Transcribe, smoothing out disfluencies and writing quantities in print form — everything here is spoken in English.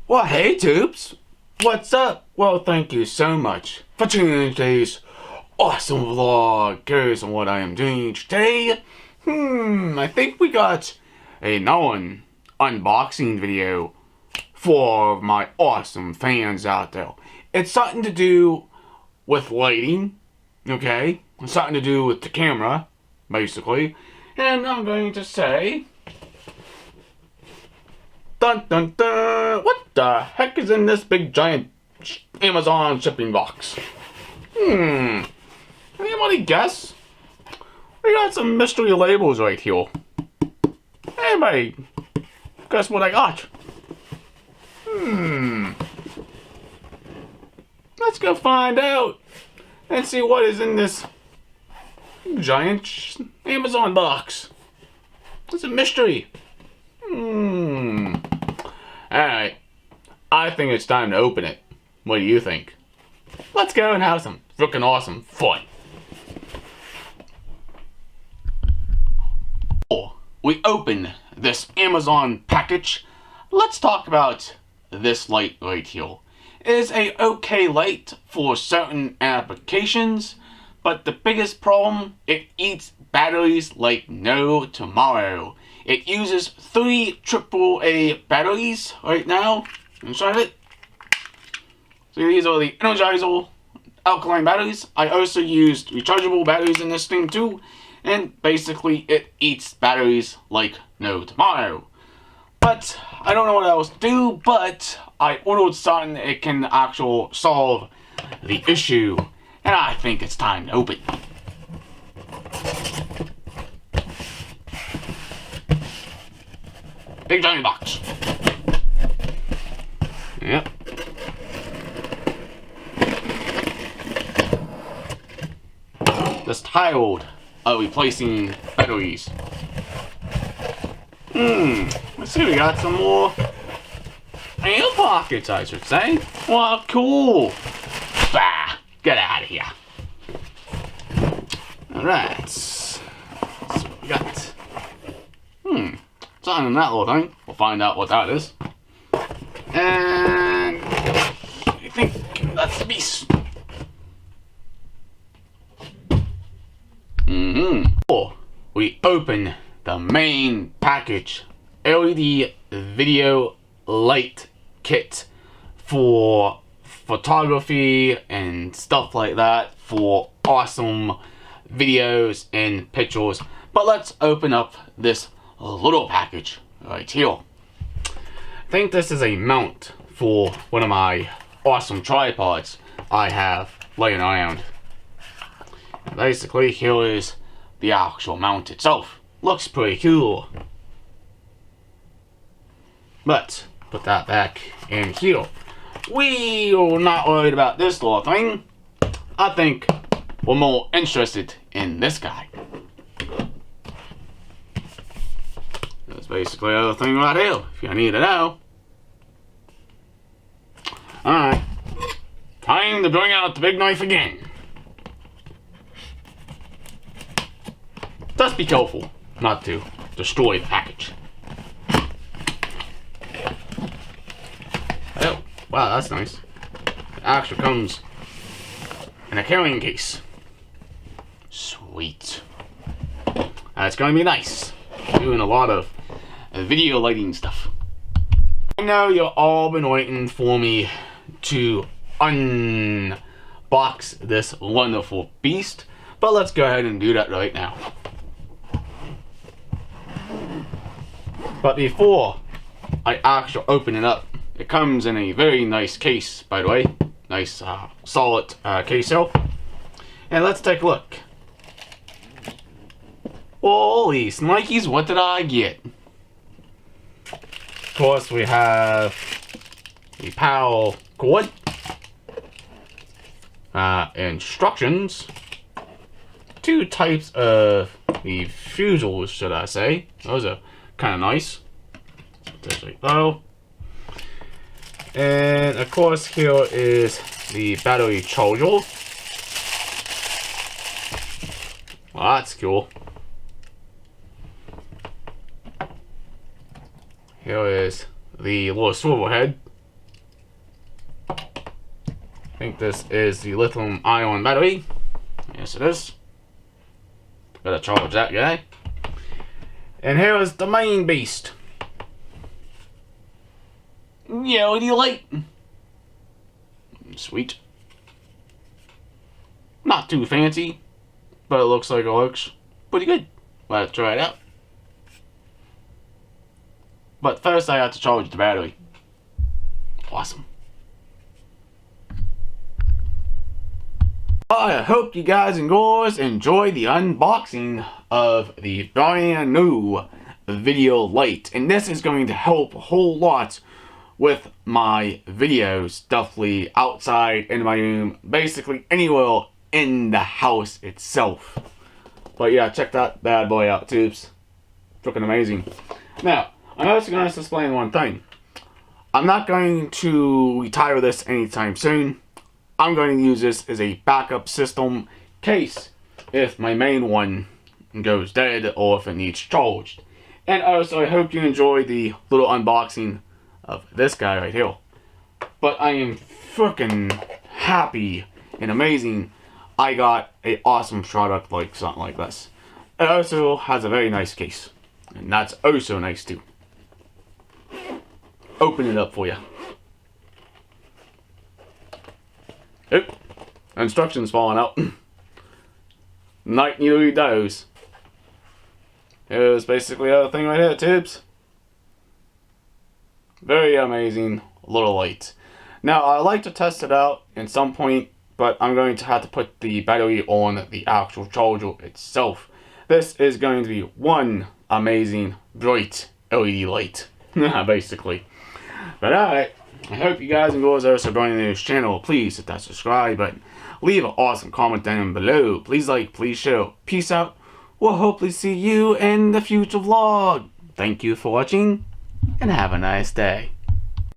Well, hey tubes, what's up? Well, thank you so much for tuning in today's awesome vlog. Here's what I am doing today. I think we got another unboxing video for my awesome fans out there. It's something to do with lighting, okay? It's something to do with the camera, basically. And I'm going to say, dun dun dun, what the heck is in this big giant Amazon shipping box? Anybody guess? We got some mystery labels right here. Anybody guess what I got? Let's go find out and see what is in this giant Amazon box. It's a mystery. Alright, I think it's time to open it. What do you think? Let's go and have some freaking awesome fun. Before we open this Amazon package, let's talk about this light right here. It is a okay light for certain applications, but the biggest problem, it eats batteries like no tomorrow. It uses 3 AAA batteries right now inside it. So these are the Energizer alkaline batteries. I also used rechargeable batteries in this thing too. And basically it eats batteries like no tomorrow. But I don't know what else to do, but I ordered something that can actually solve the issue. And I think it's time to open. Big giant box. Yep. This tiled replacing batteries. Let's see, we got some more air pockets, I should say. Well, cool. Bah, get out of here. Alright. So we got something in that little thing. We'll find out what that is. And I think that's the beast. Before we open the main package, LED video light kit for photography and stuff like that for awesome videos and pictures. But let's open up this little package right here. I think this is a mount for one of my awesome tripods I have laying around. Basically, here is the actual mount itself. Looks pretty cool. But put that back in here. We are not worried about this little thing. I think we're more interested in this guy. That's basically the other thing right here, if you need to know. Alright. Time to bring out the big knife again. Just be careful not to destroy the package. Oh, wow, that's nice. It actually comes in a carrying case. Sweet. That's gonna be nice. Doing a lot of video lighting stuff. I know you've all been waiting for me to unbox this wonderful beast, but let's go ahead and do that right now. But before I actually open it up, it comes in a very nice case, by the way. Nice solid case here. And let's take a look. Holy snikes, what did I get? Of course, we have the power cord, instructions, 2 types of the fuses, should I say. Those are kind of nice. Oh, and of course here is the battery charger. Well, that's cool. Here is the little swivel head I think this is the lithium ion battery. Yes, it is. Gotta charge that guy. And here is the main beast. LED light. Sweet. Not too fancy, but it looks like it looks pretty good. Let's try it out. But first I have to charge the battery. Awesome. I hope you guys and girls enjoy the unboxing of the brand new video light. And this is going to help a whole lot with my videos, definitely outside, in my room, basically anywhere in the house itself. But yeah, check that bad boy out, tubes. Freaking amazing. Now, I'm also going to explain one thing. I'm not going to retire this anytime soon. I'm going to use this as a backup system case if my main one goes dead or if it needs charged. And also, I hope you enjoyed the little unboxing of this guy right here. But I am freaking happy and amazing I got an awesome product like something like this. It also has a very nice case. And that's also nice too. Open it up for you. Oh, instructions falling out. Night neither read those. Here's basically the other thing right here, tubes. Very amazing little light. Now, I'd like to test it out at some point, but I'm going to have to put the battery on the actual charger itself. This is going to be one amazing, bright LED light, basically. But alright, I hope you guys and girls are supporting this channel. Please hit that subscribe button. Leave an awesome comment down below. Please like, please share. Peace out. We'll hopefully see you in the future vlog. Thank you for watching, and have a nice day.